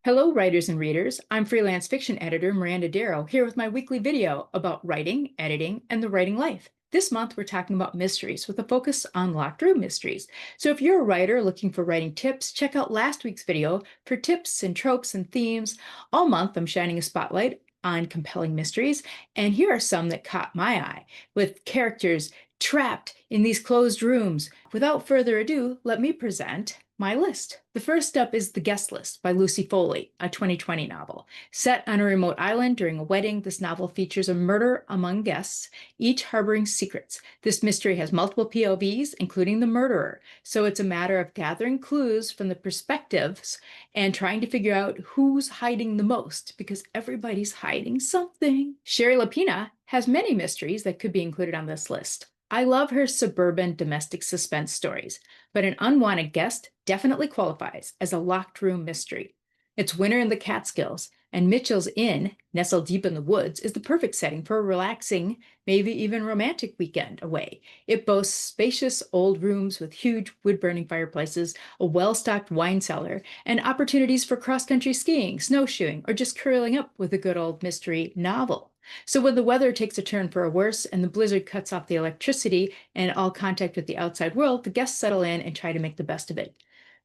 Hello, writers and readers. I'm freelance fiction editor Miranda Darrow, here with my weekly video about writing, editing, and the writing life. This month, we're talking about mysteries with a focus on locked room mysteries. So if you're a writer looking for writing tips, check out last week's video for tips and tropes and themes. All month, I'm shining a spotlight on compelling mysteries, and here are some that caught my eye, with characters trapped in these closed rooms. Without further ado, let me present my list. The first up is The Guest List by Lucy Foley, a 2020 novel. Set on a remote island during a wedding, this novel features a murder among guests, each harboring secrets. This mystery has multiple POVs, including the murderer, so it's a matter of gathering clues from the perspectives and trying to figure out who's hiding the most, because everybody's hiding something. Shari Lapena has many mysteries that could be included on this list. I love her suburban domestic suspense stories, but An Unwanted Guest definitely qualifies as a locked room mystery. It's winter in the Catskills, and Mitchell's Inn, nestled deep in the woods, is the perfect setting for a relaxing, maybe even romantic weekend away. It boasts spacious old rooms with huge wood-burning fireplaces, a well-stocked wine cellar, and opportunities for cross-country skiing, snowshoeing, or just curling up with a good old mystery novel. So when the weather takes a turn for a worse and the blizzard cuts off the electricity and all contact with the outside world, the guests settle in and try to make the best of it.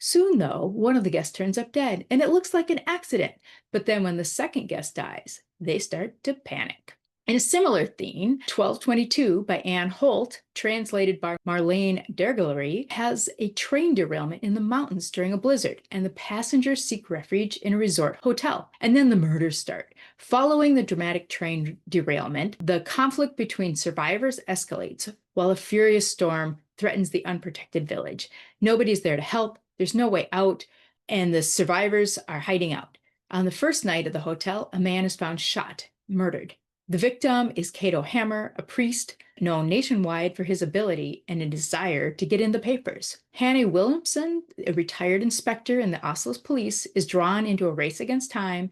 Soon, though, one of the guests turns up dead, and it looks like an accident. But then when the second guest dies, they start to panic. In a similar theme, 1222 by Anne Holt, translated by Marlene Dergalery, has a train derailment in the mountains during a blizzard, and the passengers seek refuge in a resort hotel. And then the murders start. Following the dramatic train derailment, the conflict between survivors escalates, while a furious storm threatens the unprotected village. Nobody's there to help, there's no way out, and the survivors are hiding out. On the first night of the hotel, a man is found shot, murdered. The victim is Cato Hammer, a priest known nationwide for his ability and a desire to get in the papers. Hanne Williamson, a retired inspector in the Oslo's police, is drawn into a race against time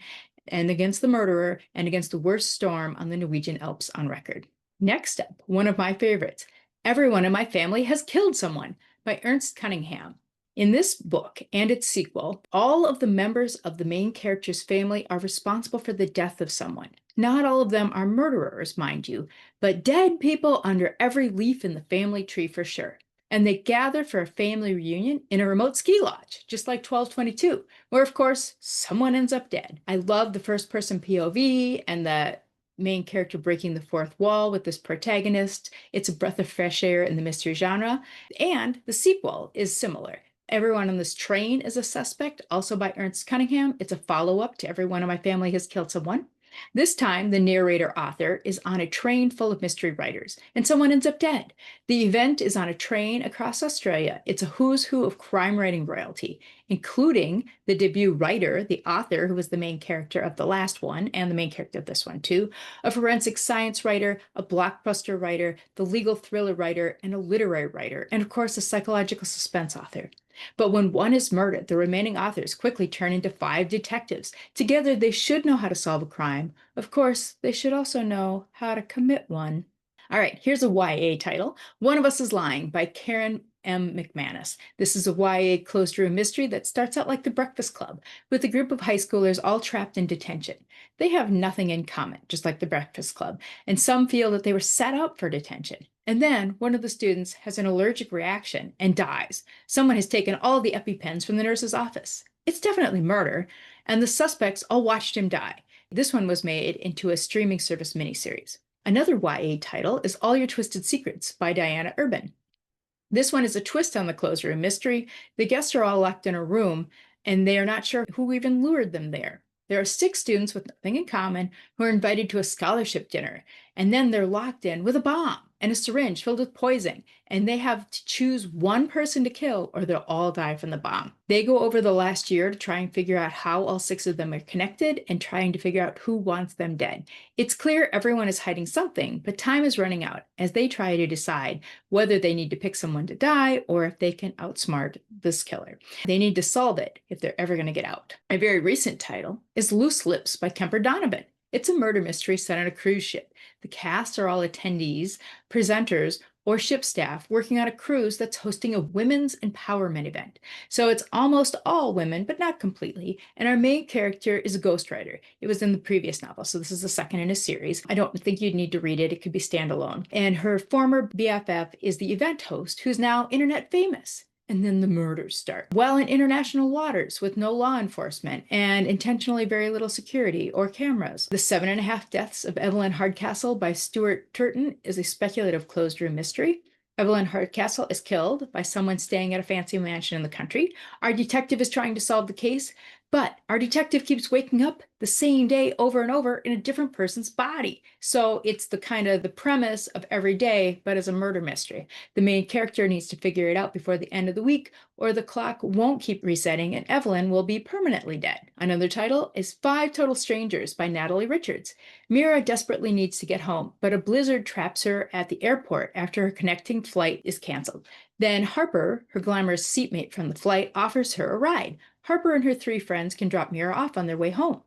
and against the murderer and against the worst storm on the Norwegian Alps on record. Next up, one of my favorites, Everyone in My Family Has Killed Someone by Ernest Cunningham. In this book and its sequel, all of the members of the main character's family are responsible for the death of someone. Not all of them are murderers, mind you, but dead people under every leaf in the family tree for sure. And they gather for a family reunion in a remote ski lodge, just like 1222, where, of course, someone ends up dead. I love the first-person POV and the main character breaking the fourth wall with this protagonist. It's a breath of fresh air in the mystery genre, and the sequel is similar. Everyone on this train is a suspect, also by Ernest Cunningham. It's a follow-up to Everyone in My Family Has Killed Someone. This time, the narrator-author is on a train full of mystery writers, and someone ends up dead. The event is on a train across Australia. It's a who's who of crime writing royalty, including the debut writer, the author, who was the main character of the last one, and the main character of this one too, a forensic science writer, a blockbuster writer, the legal thriller writer, and a literary writer, and of course, a psychological suspense author. But when one is murdered, the remaining authors quickly turn into 5 detectives. Together, they should know how to solve a crime. Of course, they should also know how to commit one. All right, here's a YA title, One of Us is Lying by Karen M. McManus. This is a YA closed-room mystery that starts out like The Breakfast Club, with a group of high schoolers all trapped in detention. They have nothing in common, just like The Breakfast Club, and some feel that they were set up for detention. And then one of the students has an allergic reaction and dies. Someone has taken all the EpiPens from the nurse's office. It's definitely murder, and the suspects all watched him die. This one was made into a streaming service miniseries. Another YA title is All Your Twisted Secrets by Diana Urban. This one is a twist on the closed room mystery. The guests are all locked in a room, and they are not sure who even lured them there. There are 6 students with nothing in common who are invited to a scholarship dinner, and then they're locked in with a bomb and a syringe filled with poison, and they have to choose one person to kill or they'll all die from the bomb. They go over the last year to try and figure out how all 6 of them are connected and trying to figure out who wants them dead. It's clear everyone is hiding something, but time is running out as they try to decide whether they need to pick someone to die or if they can outsmart this killer. They need to solve it if they're ever going to get out. A very recent title is Loose Lips by Kemper Donovan. It's a murder mystery set on a cruise ship. The cast are all attendees, presenters, or ship staff working on a cruise that's hosting a women's empowerment event. So it's almost all women, but not completely. And our main character is a ghostwriter. It was in the previous novel, so this is the second in a series. I don't think you'd need to read it. It could be standalone. And her former BFF is the event host, who's now internet famous. And then the murders start. Well, in international waters with no law enforcement and intentionally very little security or cameras. The 7.5 Deaths of Evelyn Hardcastle by Stuart Turton is a speculative closed room mystery. Evelyn Hardcastle is killed by someone staying at a fancy mansion in the country. Our detective is trying to solve the case, but our detective keeps waking up the same day over and over in a different person's body. So it's the kind of the premise of every day, but as a murder mystery. The main character needs to figure it out before the end of the week, or the clock won't keep resetting and Evelyn will be permanently dead. Another title is Five Total Strangers by Natalie Richards. Mira desperately needs to get home, but a blizzard traps her at the airport after her connecting flight is canceled. Then Harper, her glamorous seatmate from the flight, offers her a ride. Harper and her 3 friends can drop Mira off on their way home.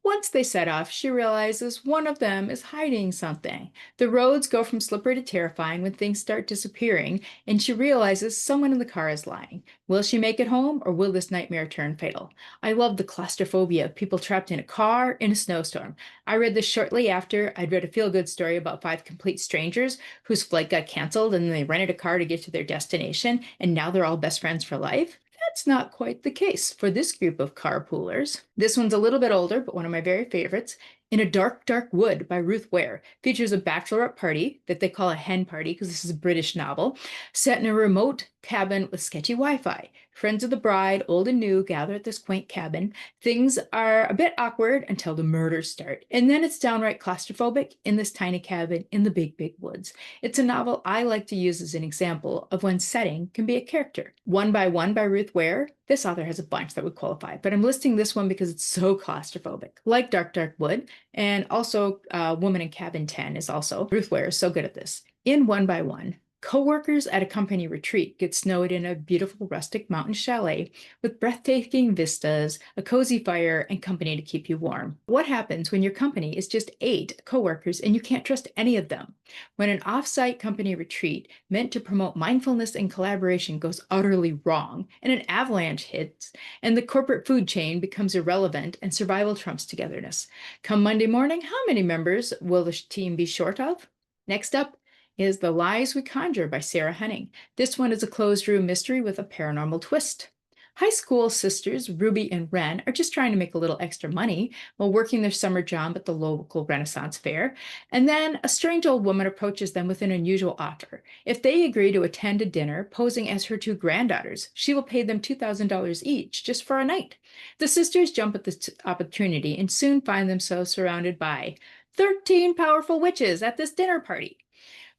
Once they set off, she realizes one of them is hiding something. The roads go from slippery to terrifying when things start disappearing, and she realizes someone in the car is lying. Will she make it home, or will this nightmare turn fatal? I love the claustrophobia of people trapped in a car in a snowstorm. I read this shortly after I'd read a feel-good story about 5 complete strangers whose flight got canceled and they rented a car to get to their destination, and now they're all best friends for life. That's not quite the case for this group of carpoolers. This one's a little bit older, but one of my very favorites. In a Dark, Dark Wood by Ruth Ware features a bachelorette party that they call a hen party because this is a British novel, set in a remote cabin with sketchy Wi-Fi. Friends of the bride, old and new, gather at this quaint cabin. Things are a bit awkward until the murders start. And then it's downright claustrophobic in this tiny cabin in the big, big woods. It's a novel I like to use as an example of when setting can be a character. One by One by Ruth Ware. This author has a bunch that would qualify, but I'm listing this one because it's so claustrophobic. Like Dark, Dark Wood, and also Woman in Cabin 10 is also. Ruth Ware is so good at this. In One by One, co-workers at a company retreat get snowed in a beautiful rustic mountain chalet with breathtaking vistas, a cozy fire, and company to keep you warm. What happens when your company is just 8 co-workers and you can't trust any of them? When an off-site company retreat meant to promote mindfulness and collaboration goes utterly wrong, and an avalanche hits, and the corporate food chain becomes irrelevant and survival trumps togetherness. Come Monday morning, how many members will the team be short of? Next up is The Lies We Conjure by Sarah Henning. This one is a closed room mystery with a paranormal twist. High school sisters Ruby and Wren are just trying to make a little extra money while working their summer job at the local Renaissance fair, and then a strange old woman approaches them with an unusual offer. If they agree to attend a dinner posing as her 2 granddaughters, she will pay them $2,000 each just for a night. The sisters jump at this opportunity and soon find themselves surrounded by 13 powerful witches at this dinner party.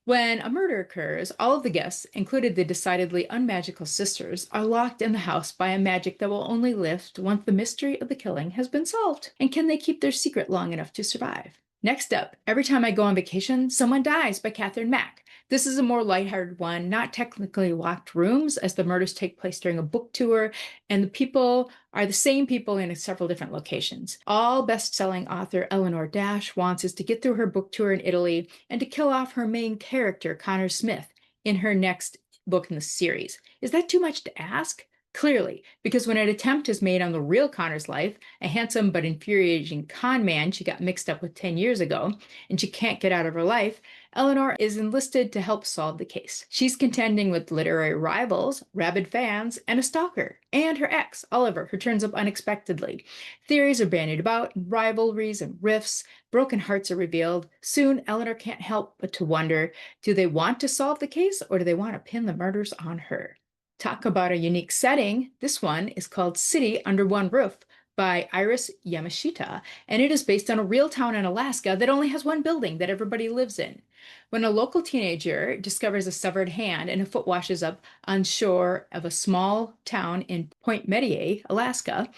When a murder occurs, all of the guests, including the decidedly unmagical sisters, are locked in the house by a magic that will only lift once the mystery of the killing has been solved. And can they keep their secret long enough to survive? Next up, Every Time I Go on Vacation, Someone Dies by Catherine Mack. This is a more lighthearted one, not technically locked rooms, as the murders take place during a book tour, and the people are the same people in several different locations. All best-selling author Eleanor Dash wants is to get through her book tour in Italy and to kill off her main character, Connor Smith, in her next book in the series. Is that too much to ask? Clearly, because when an attempt is made on the real Connor's life, a handsome but infuriating con man she got mixed up with 10 years ago, and she can't get out of her life, Eleanor is enlisted to help solve the case. She's contending with literary rivals, rabid fans, and a stalker, and her ex, Oliver, who turns up unexpectedly. Theories are bandied about, rivalries and rifts, broken hearts are revealed. Soon, Eleanor can't help but to wonder, do they want to solve the case, or do they want to pin the murders on her? Talk about a unique setting. This one is called City Under One Roof by Iris Yamashita, and it is based on a real town in Alaska that only has one building that everybody lives in. When a local teenager discovers a severed hand and a foot washes up on shore of a small town in Point Medier, Alaska,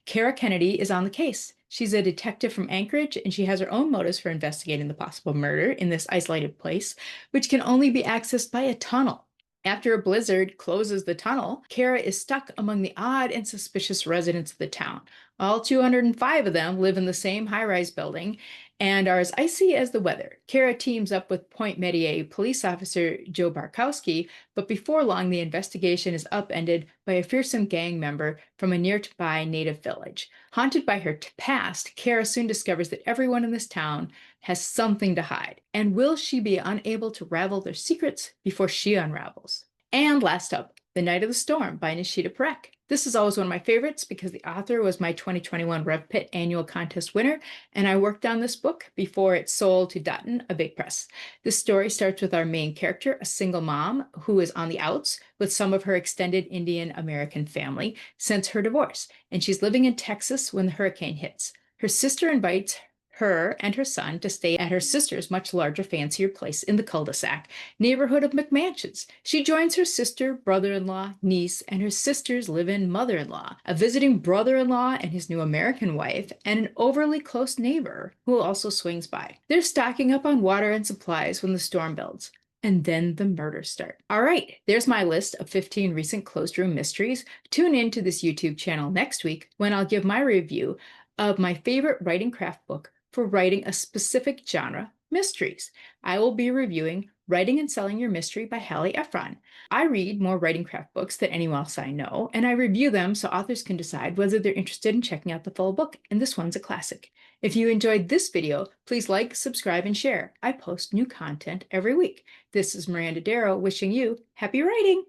Kara Kennedy is on the case. She's a detective from Anchorage, and she has her own motives for investigating the possible murder in this isolated place, which can only be accessed by a tunnel. After a blizzard closes the tunnel, Kara is stuck among the odd and suspicious residents of the town. All 205 of them live in the same high-rise building and are as icy as the weather. Kara teams up with Point Medier police officer Joe Barkowski, but before long the investigation is upended by a fearsome gang member from a nearby native village. Haunted by her past, Kara soon discovers that everyone in this town has something to hide. And will she be unable to ravel their secrets before she unravels? And last up, The Night of the Storm by Nishita Parekh. This is always one of my favorites because the author was my 2021 Rev Pit annual contest winner, and I worked on this book before it sold to Dutton, a big press. This story starts with our main character, a single mom who is on the outs with some of her extended Indian American family since her divorce, and she's living in Texas when the hurricane hits. Her sister invites her and her son to stay at her sister's much larger, fancier place in the cul-de-sac neighborhood of McMansions. She joins her sister, brother-in-law, niece, and her sister's live-in mother-in-law, a visiting brother-in-law and his new American wife, and an overly close neighbor who also swings by. They're stocking up on water and supplies when the storm builds. And then the murders start. All right, there's my list of 15 recent closed room mysteries. Tune in to this YouTube channel next week when I'll give my review of my favorite writing craft book for writing a specific genre, mysteries. I will be reviewing Writing and Selling Your Mystery by Hallie Efron. I read more writing craft books than anyone else I know, and I review them so authors can decide whether they're interested in checking out the full book, and this one's a classic. If you enjoyed this video, please like, subscribe, and share. I post new content every week. This is Miranda Darrow wishing you happy writing!